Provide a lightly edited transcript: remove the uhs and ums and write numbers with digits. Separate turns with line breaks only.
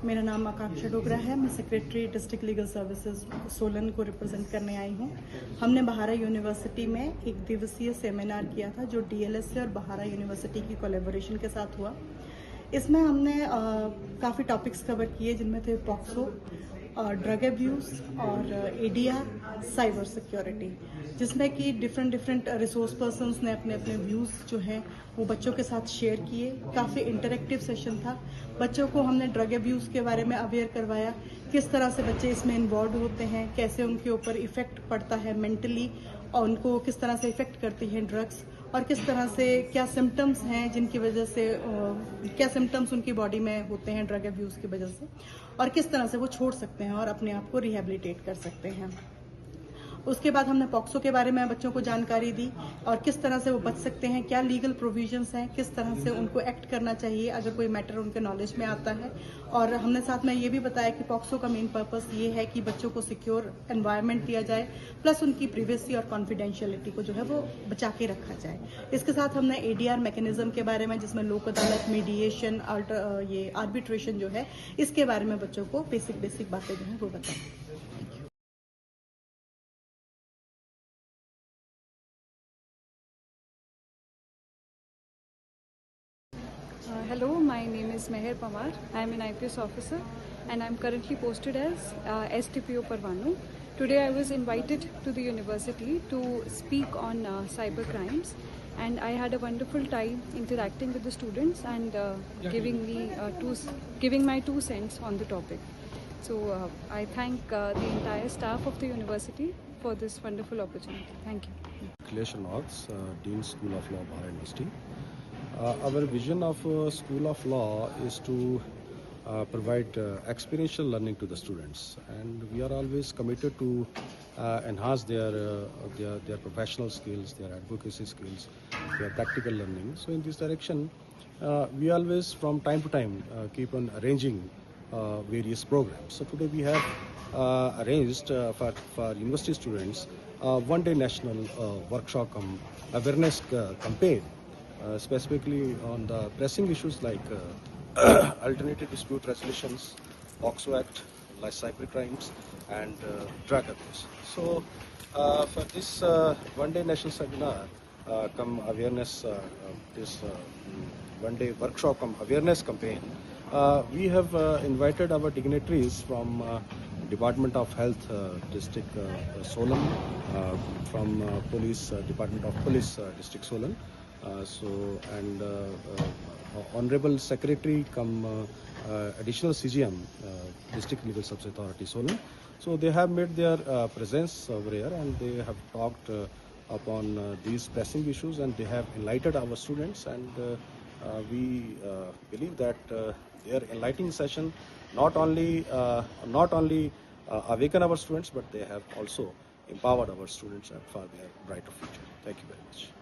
मेरा नाम आकांक्षा डोगरा है। मैं secretary district legal services Solan को रिप्रेजेंट करने आई हूँ। हमने बहारा यूनिवर्सिटी में एक दिवसीय सेमिनार किया था जो डीएलएस और बहारा यूनिवर्सिटी की कोलैबोरेशन के साथ हुआ। इसमें हमने काफ़ी टॉपिक्स कवर किए जिनमें थे पॉक्सो, ड्रग एब्यूज़ और एडीआर, साइबर सिक्योरिटी, जिसमें कि डिफरेंट रिसोर्स पर्सन्स ने अपने अपने व्यूज़ जो हैं वो बच्चों के साथ शेयर किए। काफ़ी इंटरेक्टिव सेशन था। बच्चों को हमने ड्रग एब्यूज़ के बारे में अवेयर करवाया, किस तरह से बच्चे इसमें इन्वॉल्व होते हैं, कैसे उनके ऊपर इफ़ेक्ट पड़ता है मेंटली और उनको किस तरह से इफ़ेक्ट करती हैं ड्रग्स, और किस तरह से क्या सिम्टम्स हैं जिनकी वजह से क्या सिम्टम्स उनकी बॉडी में होते हैं ड्रग एब्यूज़ की वजह से, और किस तरह से वो छोड़ सकते हैं और अपने आप को रिहेबिलिटेट कर सकते हैं। उसके बाद हमने पॉक्सो के बारे में बच्चों को जानकारी दी और किस तरह से वो बच सकते हैं, क्या लीगल प्रोविजंस हैं, किस तरह से उनको एक्ट करना चाहिए अगर कोई मैटर उनके नॉलेज में आता है। और हमने साथ में ये भी बताया कि पॉक्सो का मेन पर्पस ये है कि बच्चों को सिक्योर एनवायरनमेंट दिया जाए, प्लस उनकी प्रिवेसी और कॉन्फिडेंशियलिटी को जो है वो बचा के रखा जाए। इसके साथ हमने एडीआर मैकेनिज्म के बारे में, जिसमें लोक अदालत, मीडिएशन, ये आर्बिट्रेशन जो है, इसके बारे में बच्चों को बेसिक बातें जो है वो बताएं।
Hello, my name is Meher Pawar. I am an IPS officer and I am currently posted as STPO Parvanu. Today I was invited to the university to speak on cyber crimes, and I had a wonderful time interacting with the students and giving my 2 cents on the topic. So I thank the entire staff of the university for this wonderful opportunity. Thank you.
Akhilesh Knox, Dean School of Law, Bharat University. Our vision of School of Law is to provide experiential learning to the students, and we are always committed to enhance their professional skills, their advocacy skills, their practical learning. So in this direction, we always from time to time keep on arranging various programs. So today we have arranged for university students one-day national workshop awareness campaign, specifically on the pressing issues like alternative dispute resolutions, POCSO Act, like cyber crimes, and drug abuse. So for this one-day national seminar, come awareness, this one-day workshop come awareness campaign, we have invited our dignitaries from Department of Health, District Solan, from Police Department of Police, District Solan. And Honorable Secretary come Additional CGM, District Legal Service Authority Solan. So they have made their presence over here, and they have talked upon these pressing issues, and they have enlightened our students, and we believe that their enlightening session not only awaken our students, but they have also empowered our students for their brighter future. Thank you very much.